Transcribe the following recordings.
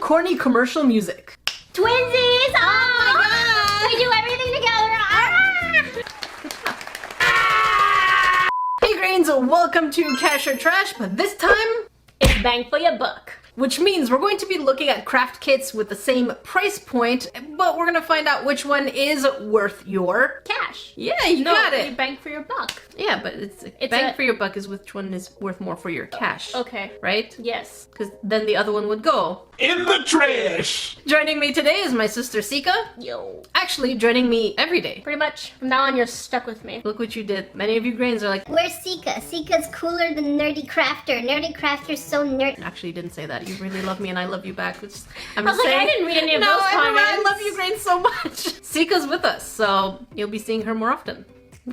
corny commercial music. Twinsies! Oh my god! We do everything together! Hey Grains, welcome to Cash or Trash, but this time, It's bang for your buck. which means we're going to be looking at craft kits with the same price point, but we're gonna find out which one is worth your Cash. Yeah, you got You it. bang for your buck. Yeah, but it's bang for your buck is which one is worth more for your cash. Okay. Right? Yes. Because then the other one would go in the trash. Joining me today is my sister Sika. Yo. Actually, joining me every day. Pretty much. From now on, you're stuck with me. Look what you did. Many of you Grains are like, Where's Sika? Sika's cooler than Nerdy Crafter. Nerdy Crafter's so nerd. actually, you didn't say that. You really love me and I love you back. Which I'm I was just like, saying. I didn't read any of No, those everyone, I comments. love you Grains so much. Sika's with us, so you'll be seeing her more often.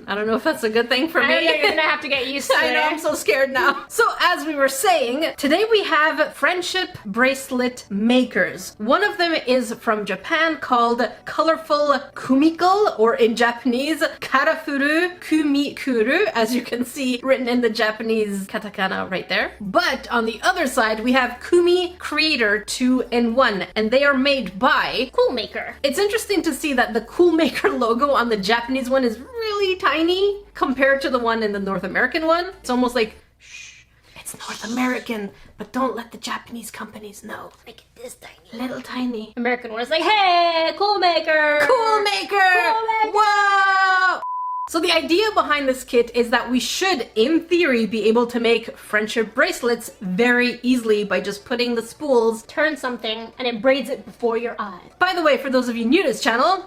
I don't know if that's a good thing for I me. know you're gonna have to get used to I it. know, I'm so scared now. So as we were saying, today we have friendship bracelet makers. One of them is from Japan called Colorful Kumiko, or in Japanese, Karafuru Kumikuru, as you can see written in the Japanese katakana right there. But on the other side, we have Kumi Kreator 2-in-1, and they are made by Cool maker. It's interesting to see that the Cool Maker logo on the Japanese one is really tiny compared to the one in the North American one. It's almost like, shh, it's North American, but don't let the Japanese companies know. Make it this tiny. Little tiny. American one is like, hey, cool maker. Cool Maker! Cool Maker! Whoa! So the idea behind this kit is that we should, in theory, be able to make friendship bracelets very easily by just putting the spools. Turn something and it braids it before your eye. By the way, for those of you new to this channel,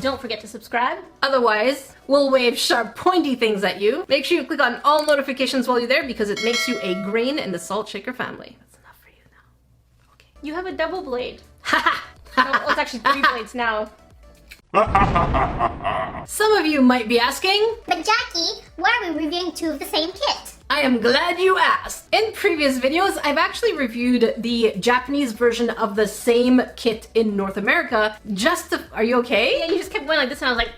Don't forget to subscribe. otherwise, we'll wave sharp, pointy things at you. Make sure you click on all notifications while you're there because it makes you a grain in the salt shaker family. That's enough for you now. Okay. You have a double blade. Haha! No, it's actually 3 blades now. Some of you might be asking, But Jackie, why are we reviewing two of the same kit? I am glad you asked. In previous videos, I've actually reviewed the Japanese version of the same kit in North America just to... Are you okay? Yeah, you just kept going like this and I was like,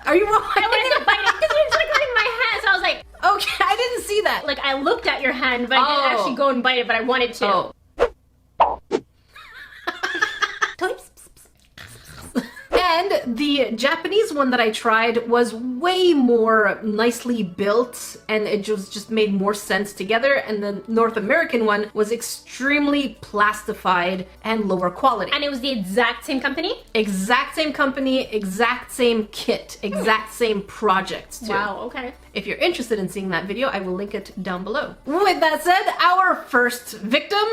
Are you I wanted to bite it because it was like in my hand. So I was like, Okay, I didn't see that. like I looked at your hand, but I didn't Oh. actually go and bite it, but I wanted to. Oh. And the Japanese one that I tried was way more nicely built and it just made more sense together, and the North American one was extremely plastified and lower quality. And it was the exact same company? Exact same company, exact same kit, exact same projects too. Wow, okay. If you're interested in seeing that video, I will link it down below. With that said, our first victim,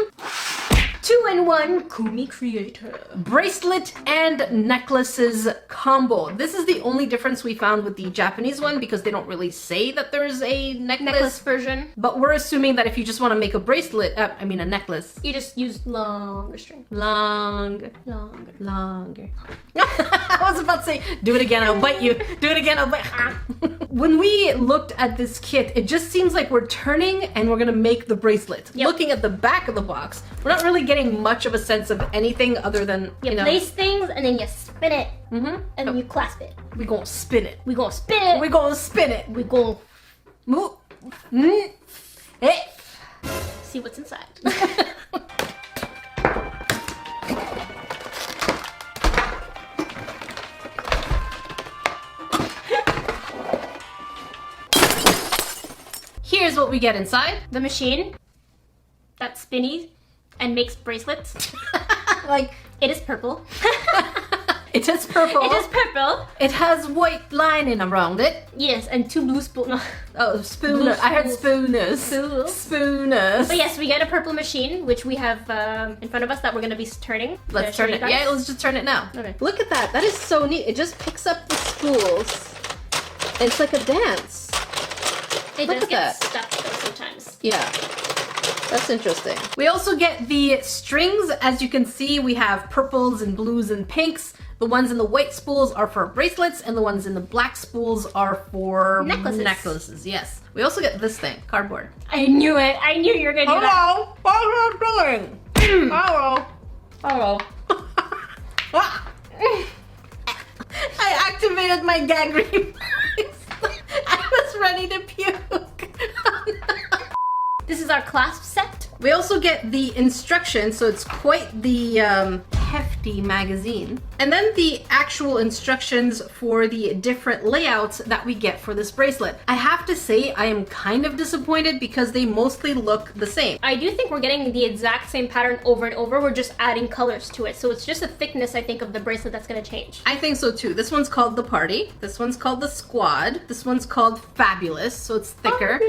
2-in-1 Kumi Kreator. bracelet and necklaces combo. This is the only difference we found with the Japanese one because they don't really say that there's a Necklace version. but we're assuming that if you just want to make a bracelet, a necklace, You just use longer string. longer. Longer. I was about to say, do it again, I'll bite you. Do it again, I'll bite. When we looked at this kit, it just seems like we're turning and we're gonna make the bracelet. Yep. Looking at the back of the box, we're not really getting much of a sense of anything other than, You place things and then you spin it. Mm-hmm. And then you clasp it. We gonna spin it. We gonna spin it. We gonna spin it. We gonna Move. Eh. see what's inside. Here's what we get inside. The machine that's spinny and makes bracelets. Like, It is purple. it is purple. It is purple. It has white lining around it. Yes, and 2 blue spoons. Oh, spooner. I heard spooners. Spools. Spooners. But yes, we get a purple machine, which we have in front of us that we're gonna be turning. Let's to show turn you it. guys. Yeah, let's just turn it now. Okay. Look at that. That is so neat. It just picks up the spools. It's like a dance. It Look does at get that. stuck though sometimes. Yeah. That's interesting. We also get the strings. As you can see, we have purples and blues and pinks. The ones in the white spools are for bracelets, and the ones in the black spools are for Necklaces. Yes. We also get this thing, cardboard. I knew it. I knew you were gonna do that. What are you doing? Hello. Hello. I activated my gag reflex. I was ready to puke. This is our clasp set. We also get the instructions, so it's quite the hefty magazine. And then the actual instructions for the different layouts that we get for this bracelet. I have to say, I am kind of disappointed because they mostly look the same. I do think we're getting the exact same pattern over and over. We're just adding colors to it. So it's just the thickness, I think, of the bracelet that's going to change. I think so too. This one's called the Party. This one's called the Squad. This one's called Fabulous, so it's thicker.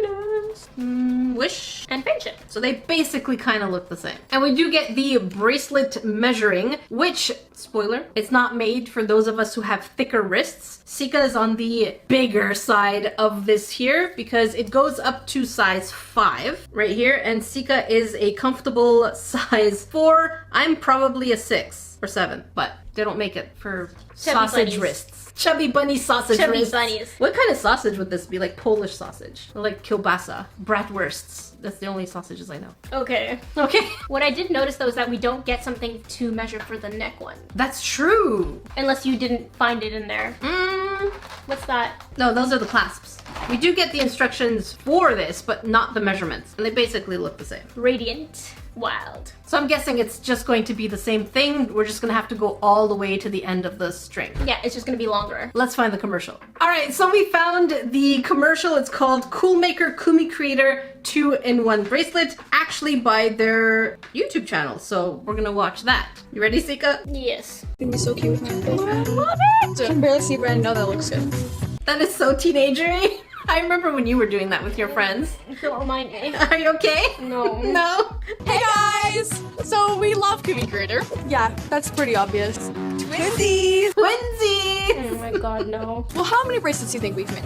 Wish. And Friendship. So they basically kind of look the same. And we do get the Bracelet Measuring, which, spoiler, it's not made for those of us who have thicker wrists. Sika is on the bigger side of this here because it goes up to size 5 right here, and Sika is a comfortable size 4. I'm probably a 6 or 7, but they don't make it for sausage bunnies. wrists. Chubby bunny sausage Chubby wrists. bunnies. What kind of sausage would this be? Like Polish sausage? Or like kielbasa? Bratwursts. That's the only sausages I know. Okay. Okay. What I did notice though is that we don't get something to measure for the neck one. That's true. Unless you didn't find it in there. What's that? No, those are the clasps. We do get the instructions for this, but not the measurements. And they basically look the same. Radiant. Wild. So I'm guessing it's just going to be the same thing. We're just gonna have to go all the way to the end of the string. Yeah, it's just gonna be longer. Let's find the commercial. All right, so we found the commercial. It's called Coolmaker Kumi Kreator 2-in-1 bracelet, actually by their YouTube channel. So we're gonna watch that. You ready, Sika? Yes. It's gonna be so cute with my bracelet. I love it! I can barely see, but I know that looks good. That is so teenagery. I remember when you were doing that with your friends. Don't mind me. Are you okay? No. No? Hey guys! So we love Kumi Kreator. Yeah, that's pretty obvious. Twinsies! Twinsies! Oh my god, no. Well, how many bracelets do you think we've made?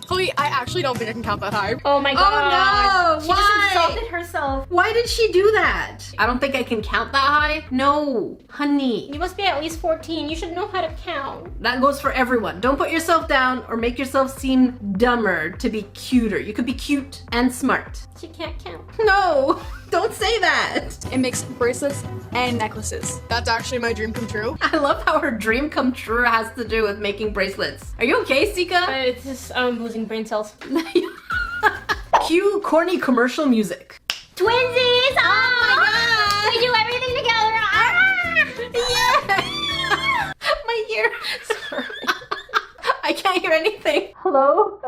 Chloe, I actually don't think I can count that high. Oh my god. no! She Why? just insulted herself. Why did she do that? I don't think I can count that high. No, honey. You must be at least 14. You should know how to count. That goes for everyone. Don't put yourself down or make yourself seem dumber to be cuter. You could be cute and smart. She can't count. No, don't say that. It makes bracelets and necklaces. That's actually my dream come true. I love how her dream come true has to do with making bracelets. Are you okay, Sika? It's just, I'm losing brain cells. Cue corny commercial music. Twinsies! Oh my God. We do everything together! Yeah! My ear. Sorry. I can't hear anything. Hello?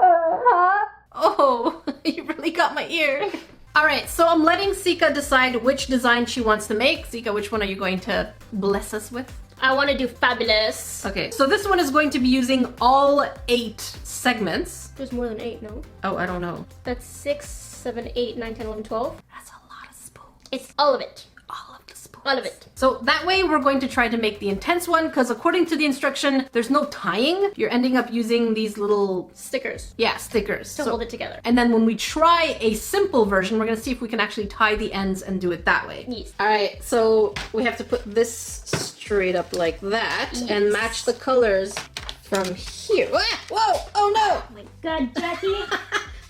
Oh, you really got my ear. All right, so I'm letting Sika decide which design she wants to make. Sika, which one are you going to bless us with? I want to do fabulous. Okay, so this one is going to be using all 8 segments. There's more than 8, no? Oh, I don't know. That's 6, 7, 8, 9, 10, 11, 12. That's a lot of spoons. It's all of it. All of the spoons. All of it. So that way we're going to try to make the intense one because according to the instruction, there's no tying. You're ending up using these little, Stickers stickers. to hold it together. And then when we try a simple version, we're gonna see if we can actually tie the ends and do it that way. Yes. All right, so we have to put this straight up like that and match the colors from here. Ah, whoa, oh no! Oh my god, Jackie.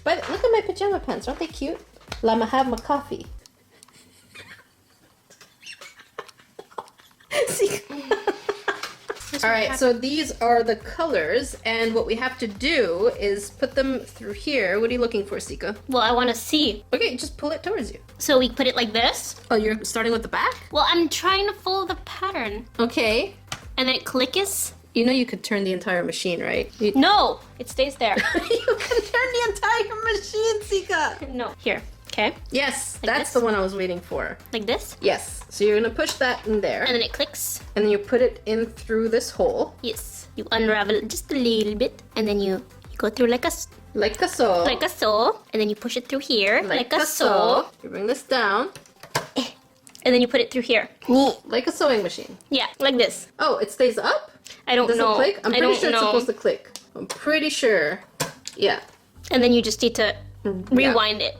But look at my pajama pants, aren't they cute? Lama have my coffee. See? All right, so these are the colors, and what we have to do is put them through here. What are you looking for, Sika? Well, I want to see. Okay, just pull it towards you. So we put it like this. Oh, you're starting with the back? Well, I'm trying to follow the pattern. Okay. And then it clicks. You know you could turn the entire machine, right? You, No, it stays there. you can turn the entire machine, Sika! No, here. Okay, Yes, Like that's this? the one I was waiting for. like this. Yes, so you're gonna push that in there, And then it clicks. and then you put it in through this hole, Yes. You unravel it just a little bit, and then you go through like a like a so. so, and then you push it through here like a so, so. You bring this down, and then you put it through here. like a sewing machine. Yeah, like this. Oh, it stays up? I don't Does know. it click? I'm I pretty don't sure it's know. supposed to click. I'm pretty sure. Yeah. And then you just need to rewind it.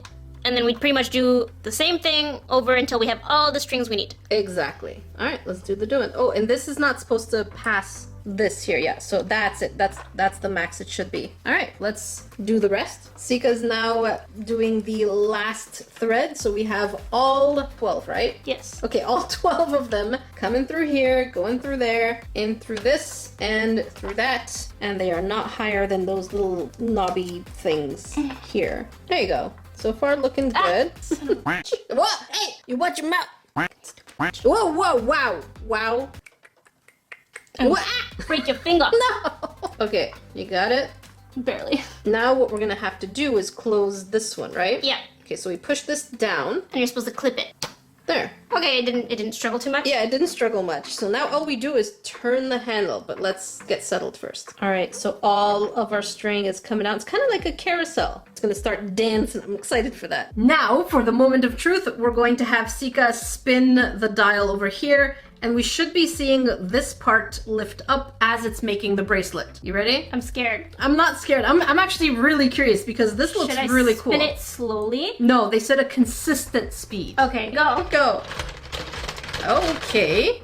And then we pretty much do the same thing over until we have all the strings we need. Exactly. All right, let's do the doing. Oh, and this is not supposed to pass this here. Yeah, so that's it. That's the max it should be. All right, let's do the rest. Sika is now doing the last thread. So we have all 12, right? Yes. Okay, all 12 of them coming through here, going through there, in through this, and through that. And they are not higher than those little knobby things here. There you go. So far looking good. What? Hey, you watch your mouth. Whoa, whoa, wow, wow. What? Break your finger. No. Okay, you got it. Barely. Now what we're gonna have to do is close this one, right? Yeah. Okay, so we push this down. And you're supposed to clip it. There. Okay, it didn't struggle too much. Yeah, it didn't struggle much. So now all we do is turn the handle, but let's get settled first. All right, so all of our string is coming out. It's kind of like a carousel. It's gonna start dancing. I'm excited for that. Now, for the moment of truth, we're going to have Sika spin the dial over here, and we should be seeing this part lift up as it's making the bracelet. You ready? I'm scared. I'm not scared. I'm actually really curious because this looks Should I really cool. spin it slowly? No, they said a consistent speed. Okay, go. Go. Okay.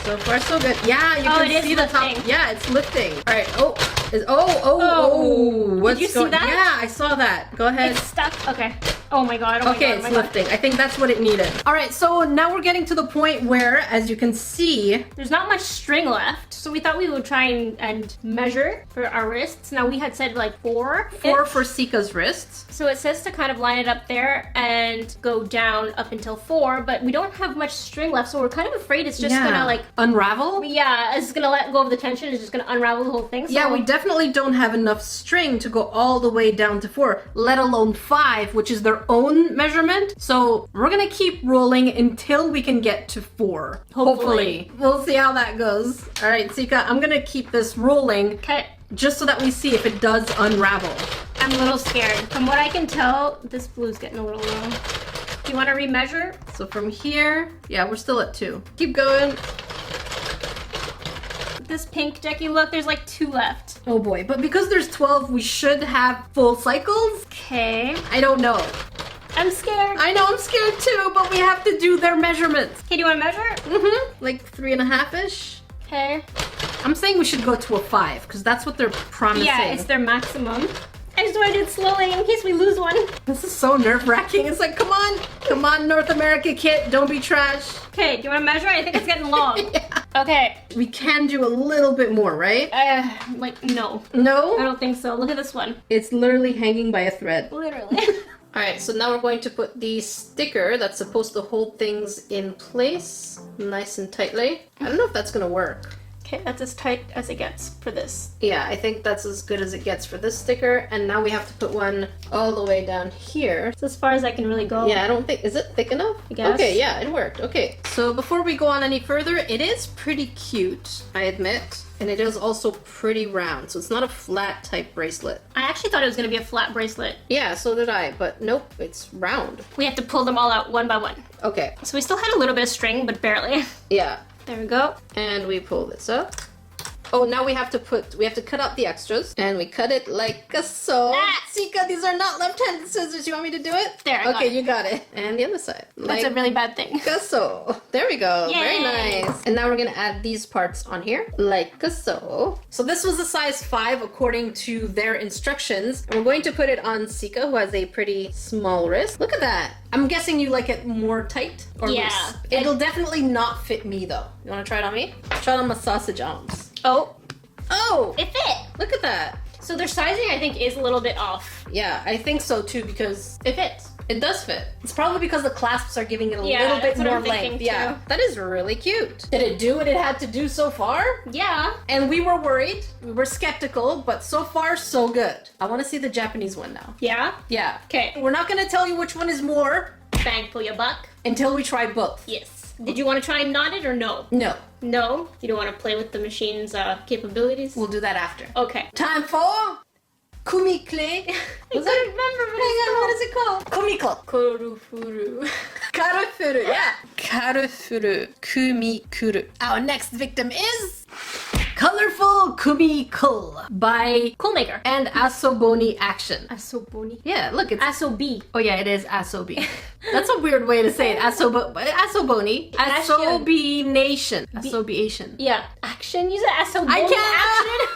So far, so good. Yeah, you Oh, can it is see the top. lifting. Yeah, it's lifting. All right. Oh. What's Did you see going? that? Yeah, I saw that. Go ahead. It's stuck. Okay. Oh my god. Oh my Okay, god. it's Oh my god. lifting. I think that's what it needed. All right, so now we're getting to the point where, as you can see, There's not much string left, so we thought we would try and measure for our wrists. Now we had said like 4. 4 for Sika's wrists. So it says to kind of line it up there and go down up until 4, but we don't have much string left, so we're kind of afraid it's just gonna like, unravel. yeah, it's gonna let go of the tension. It's just gonna unravel the whole thing. So Yeah, we definitely don't have enough string to go all the way down to 4, let alone 5, which is their own measurement. So we're gonna keep rolling until we can get to 4. Hopefully. We'll see how that goes. All right, Sika, I'm gonna keep this rolling Okay. just so that we see if it does unravel. I'm a little scared. From what I can tell, this blue's getting a little low. Do you want to remeasure? So from here, yeah, we're still at 2. Keep going. This pink, Jackie, look, there's like 2 left. Oh boy, but because there's 12, we should have full cycles? Okay. I don't know. I'm scared. I know I'm scared too, but we have to do their measurements. Okay, do you want to measure? Like 3.5-ish. Okay. I'm saying we should go to a 5 because that's what they're promising. Yeah, it's their maximum. I just want to do it slowly in case we lose one. This is so nerve-wracking. It's like, come on, North America kit, don't be trash. Okay, do you want to measure? I think it's getting long. Yeah. Okay. We can do a little bit more, right? Like, no. I No? don't think so. Look at this one. It's literally hanging by a thread. Literally. All right, so now we're going to put the sticker that's supposed to hold things in place nice and tightly. I don't know if that's gonna work. Okay, that's as tight as it gets for this. Yeah, I think that's as good as it gets for this sticker. And now we have to put one all the way down here. It's as far as I can really go. Yeah, I don't think, is it thick enough? I guess. Okay, yeah, it worked. Okay, so before we go on any further, it is pretty cute, I admit. And it is also pretty round, so it's not a flat type bracelet. I actually thought it was going to be a flat bracelet. Yeah, so did I, but nope, it's round. We have to pull them all out one by one. Okay, So we still had a little bit of string, but barely. yeah. There we go. And we pull this up. Oh, now we have to cut out the extras. And we cut it like so. Ah! Sika, these are not left-handed scissors. You want me to do it? There, I got Okay, it. you got it. And the other side. That's a really bad thing. so. There we go. Very Yay! nice. And now we're gonna add these parts on here, like so. So this was a size 5 according to their instructions. And we're going to put it on Sika, who has a pretty small wrist. Look at that. I'm guessing you like it more tight or Yeah. loose. It'll definitely not fit me though. You wanna try it on me? Try it on my sausage arms. Oh, Oh, it fit. look at that. So their sizing, I think, is a little bit off. Yeah, I think so too because It fits. it does fit. It's probably because the clasps are giving it a Yeah, little bit that's what more I'm thinking, length. Yeah, too. that is really cute. Did it do what it had to do so far? Yeah. And we were worried. We were skeptical, but so far so good. I want to see the Japanese one now. Yeah. Yeah. Okay. We're not going to tell you which one is more Bang for your buck. until we try both. Yes. Did you want to try knotted or no? No, No? You don't want to play with the machine's capabilities? we'll do that after. Okay. Time for Kumi Kreator. I couldn't remember What is it called? Kumi Kreator. Korufuru. Karufuru, yeah. Karufuru, Kumi Kuru. Our next victim is Colorful Kumi Kul by Coolmaker. and Asoboni Action. Asoboni. Yeah, look, it's Asobi. oh yeah, it is Asobi. That's a weird way to say it. Asoboni. Asobi Nation. Asobiation. Yeah. Action? You said Asoboni I can't- action?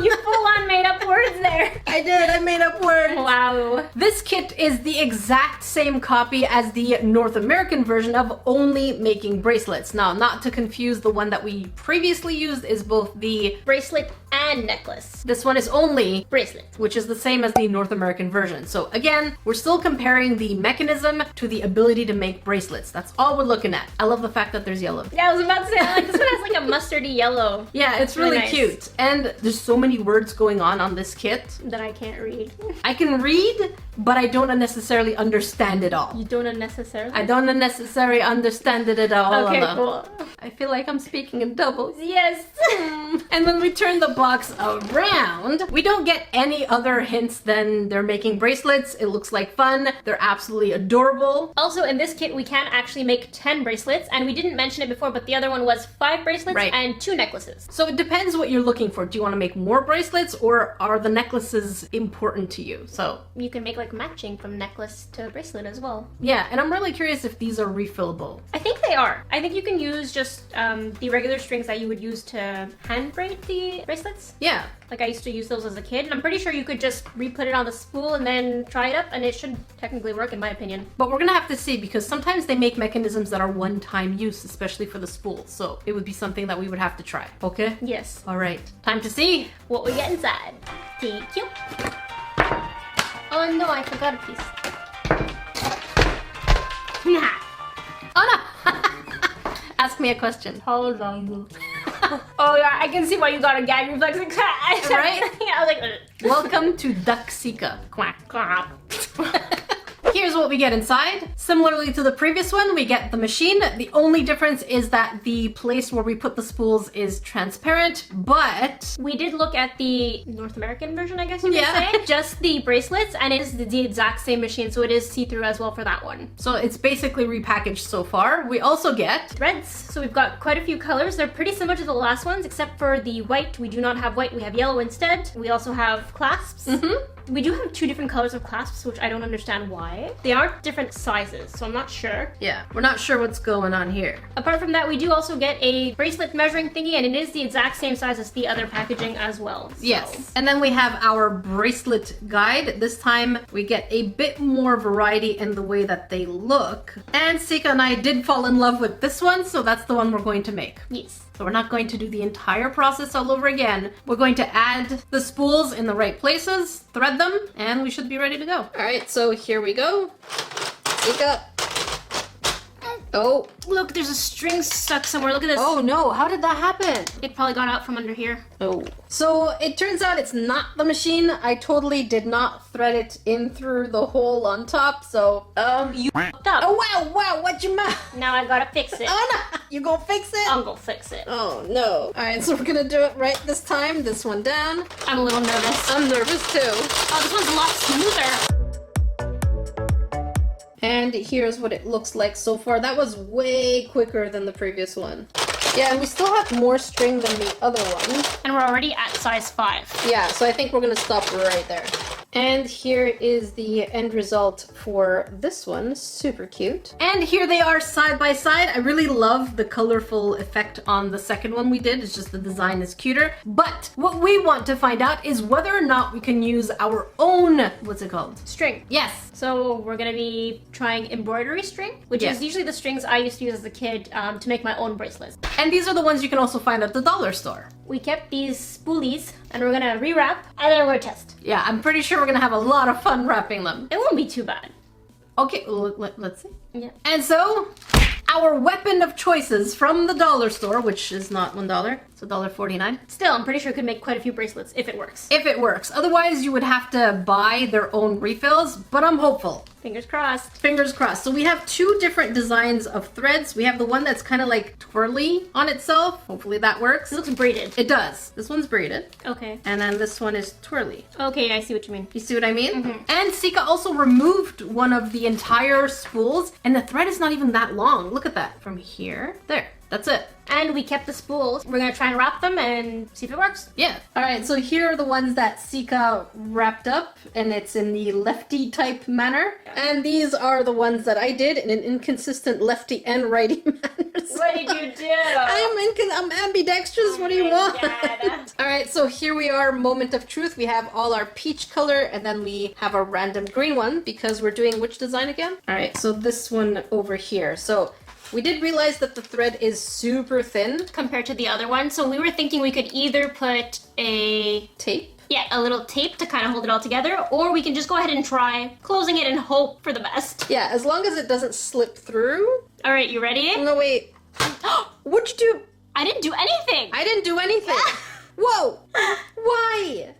You full on made up words there. I did. I made up words. Wow. This kit is the exact same copy as the North American version of only making bracelets. Now, not to confuse, the one that we previously used is both the Bracelet and necklace. This one is only Bracelet. which is the same as the North American version. So again, we're still comparing the mechanism to the ability to make bracelets. That's all we're looking at. I love the fact that there's yellow. Yeah, I was about to say, like, this one has like a mustardy yellow. Yeah, it's really nice. cute. And there's so many words going on this kit. That I can't read. I can read, but I don't necessarily understand it all. You don't unnecessarily? I don't necessarily understand it at all. Okay, cool. I feel like I'm speaking in doubles. Yes. And when we turn the box around, we don't get any other hints than they're making bracelets. It looks like fun. They're absolutely adorable. Also, in this kit, we can actually make 10 bracelets, and we didn't mention it before, but the other one was 5 bracelets Right. and 2 necklaces. So it depends what you're looking for. Do you want to make more bracelets, or are the necklaces important to you? So You can make like matching from necklace to bracelet as well. yeah, and I'm really curious if these are refillable. I think they are. I think you can use just the regular strings that you would use to hand braid the bracelets. Yeah. Like I used to use those as a kid, and I'm pretty sure you could just re-put it on the spool and then try it up, and it should technically work in my opinion. But we're gonna have to see, because sometimes they make mechanisms that are one-time use, especially for the spools. So it would be something that we would have to try. Okay? Yes. All right. Time to see. What we get inside. Thank you. Oh no, I forgot a piece. Oh no! Ask me a question. Hold on. Oh yeah, I can see why you got a gag reflex. Right? Yeah, I was like, Welcome to Ducksika. Quack. quack. Here's what we get inside. Similarly to the previous one, we get the machine. The only difference is that the place where we put the spools is transparent, but We did look at the North American version, I guess you could Yeah. say. Just the bracelets, and it is the exact same machine, so it is see-through as well for that one. so it's basically repackaged so far. We also get Threads, so we've got quite a few colors. They're pretty similar to the last ones, except for the white. We do not have white, we have yellow instead. We also have clasps. We do have 2 different colors of clasps, which I don't understand why. They are different sizes, so I'm not sure. yeah, we're not sure what's going on here. Apart from that, we do also get a bracelet measuring thingy, and it is the exact same size as the other packaging as well. So. Yes. And then we have our bracelet guide. This time we get a bit more variety in the way that they look. And Sika and I did fall in love with this one, so that's the one we're going to make. Yes. So we're not going to do the entire process all over again. We're going to add the spools in the right places, thread them, and we should be ready to go. All right, so here we go. Sika. Oh. Look, there's a string stuck somewhere. Look at this. Oh no, how did that happen? It probably got out from under here. Oh. So it turns out it's not the machine. I totally did not thread it in through the hole on top, so You f***ed up. oh wow, what you mean? Now I gotta fix it. Oh no, you gonna fix it? I'm gonna fix it. Oh no. Alright, so we're gonna do it right this time. This one down. I'm a little nervous. I'm nervous too. Oh, this one's a lot smoother. And here's what it looks like so far. That was way quicker than the previous one. Yeah, and we still have more string than the other one. And we're already at size 5. Yeah, so I think we're gonna stop right there. And here is the end result for this one. Super cute. And here they are side by side. I really love the colorful effect on the second one we did. It's just the design is cuter. But what we want to find out is whether or not we can use our own, what's it called? String. Yes. So we're gonna be trying embroidery string, which Yeah. is usually the strings I used to use as a kid to make my own bracelets. And these are the ones you can also find at the dollar store. We kept these spoolies, and we're gonna rewrap, and then we're gonna test. Yeah, I'm pretty sure we're gonna have a lot of fun wrapping them. It won't be too bad. Okay, let's see. Yeah. And so, our weapon of choices from the dollar store, which is not $1, it's $1.49. Still, I'm pretty sure it could make quite a few bracelets if it works. If it works. Otherwise, you would have to buy their own refills, but I'm hopeful. Fingers crossed. Fingers crossed. So we have 2 different designs of threads. We have the one that's kind of like twirly on itself. Hopefully that works. It looks braided. It does. This one's braided. Okay. And then this one is twirly. Okay, I see what you mean. You see what I mean? And Sika also removed one of the entire spools, and the thread is not even that long. Look at that. From here, there. That's it. And we kept the spools. We're gonna try and wrap them and see if it works. Yeah. All right, so here are the ones that Sika wrapped up, and it's in the lefty type manner. And these are the ones that I did in an inconsistent lefty and righty manner. What did you do? I'm ambidextrous. What do you want? God. All right, so here we are, moment of truth. We have all our peach color, and then we have a random green one because we're doing which design again? All right, so this one over here. So We did realize that the thread is super thin. compared to the other one. So we were thinking we could either put a Tape? a little tape to kind of hold it all together, or we can just go ahead and try closing it and hope for the best. Yeah, as long as it doesn't slip through. All right, you ready? No, wait. What'd you do? I didn't do anything. I didn't do anything. Whoa! Why?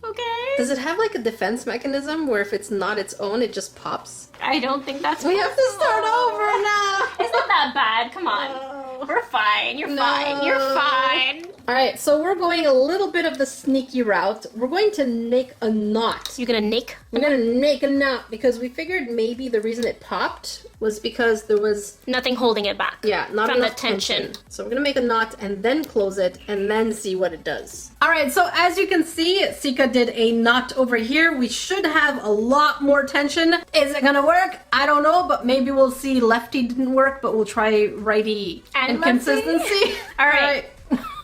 Okay. Does it have like a defense mechanism where if it's not its own, it just pops? I don't think that's. We have to start over now. It's not that bad. Come on. No. We're fine. You're No. fine. You're fine. All right, so we're going a little bit of the sneaky route. We're going to make a knot. You're gonna nick. We're gonna make a knot because we figured maybe the reason it popped was because there was Nothing holding it back. not from the enough tension. So we're gonna make a knot and then close it and then see what it does. All right, so as you can see, Sika did a knot over here. We should have a lot more tension. Is it gonna work? I don't know, but maybe we'll see. Lefty didn't work, but we'll try righty And and lefty. consistency. All right.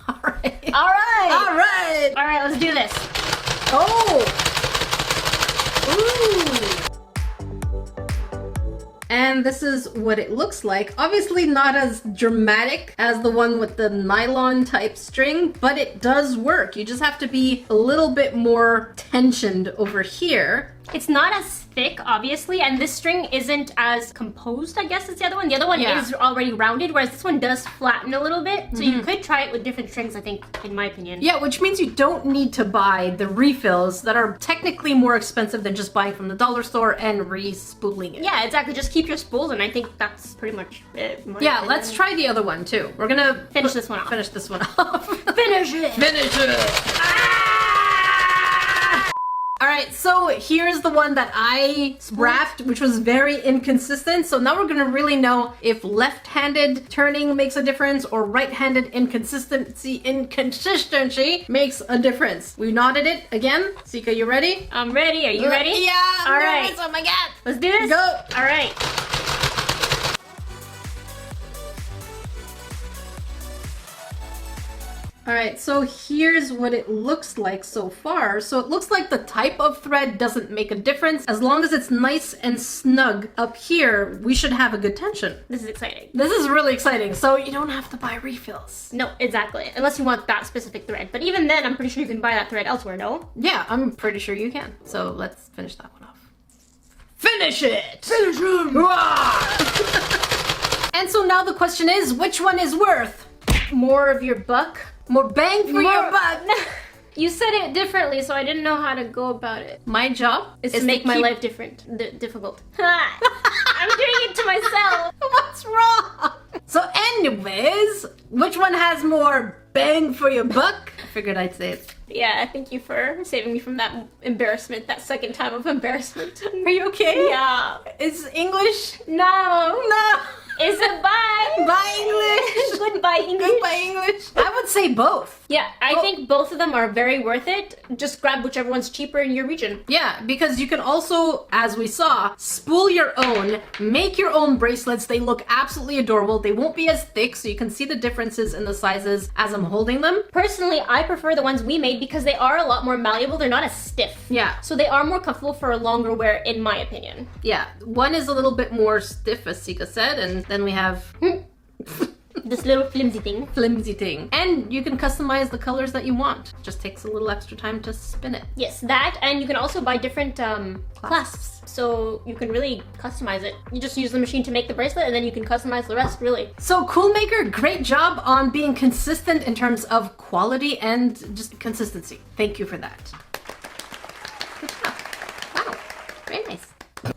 All right. All right. All right. All right. Let's do this. Oh! Ooh! And this is what it looks like. Obviously not as dramatic as the one with the nylon type string, but it does work. You just have to be a little bit more tensioned over here. It's not as thick, obviously, and this string isn't as composed, I guess, as the other one. The other one Yeah. is already rounded, whereas this one does flatten a little bit. So you could try it with different strings, I think, in my opinion. Yeah, which means you don't need to buy the refills that are technically more expensive than just buying from the dollar store and re-spooling it. Yeah, exactly. Just keep your spools, and I think that's pretty much it. in my Yeah, opinion. let's try the other one too. We're gonna Finish this one off. Finish this one off. Finish it! Finish it! All right, so here's the one that I wrapped, which was very inconsistent. So now we're gonna really know if left-handed turning makes a difference or right-handed inconsistency makes a difference. We knotted it again. Sika, you ready? I'm ready. Are you ready? Yeah. I'm All nervous. right. Oh my God. Let's do this. Go. All right. All right, so here's what it looks like so far. So it looks like the type of thread doesn't make a difference. As long as it's nice and snug up here, we should have a good tension. This is exciting. This is really exciting. So you don't have to buy refills. No, exactly. Unless you want that specific thread. But even then, I'm pretty sure you can buy that thread elsewhere, no? Yeah, I'm pretty sure you can. So let's finish that one off. Finish it! Finish him! And so now the question is, which one is worth More of your buck? more bang for your buck? You said it differently, so I didn't know how to go about it. My job Is to make my keep- life difficult. I'm doing it to myself. What's wrong? So anyways, which one has more bang for your buck? I figured I'd say it. Yeah, thank you for saving me from that embarrassment, that second time of embarrassment. Are you okay? Yeah. Is English? No. No. Is it bye? Bye English. Goodbye, English. Goodbye English. I would say both. Yeah, I think both of them are very worth it. Just grab whichever one's cheaper in your region. Yeah, because you can also, as we saw, spool your own, make your own bracelets. They look absolutely adorable. They won't be as thick, so you can see the differences in the sizes as I'm holding them. Personally, I prefer the ones we made because they are a lot more malleable. They're not as stiff. Yeah. So they are more comfortable for a longer wear, in my opinion. Yeah, one is a little bit more stiff, as Sika said, and then we have This little flimsy thing. flimsy thing. And you can customize the colors that you want. Just takes a little extra time to spin it. Yes, that, and you can also buy different clasps. So you can really customize it. You just use the machine to make the bracelet, and then you can customize the rest, really. So Coolmaker, great job on being consistent in terms of quality and just consistency. Thank you for that. Good job. Wow, very nice.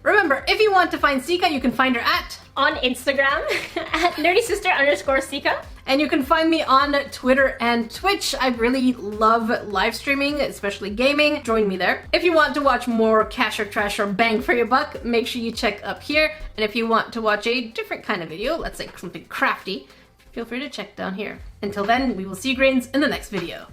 Remember, if you want to find Sika, you can find her at, On Instagram, at nerdysister_Sika. and you can find me on Twitter and Twitch. I really love live streaming, especially gaming. Join me there. If you want to watch more cash or trash or bang for your buck, make sure you check up here. And if you want to watch a different kind of video, let's say something crafty, feel free to check down here. Until then, we will see you grains in the next video.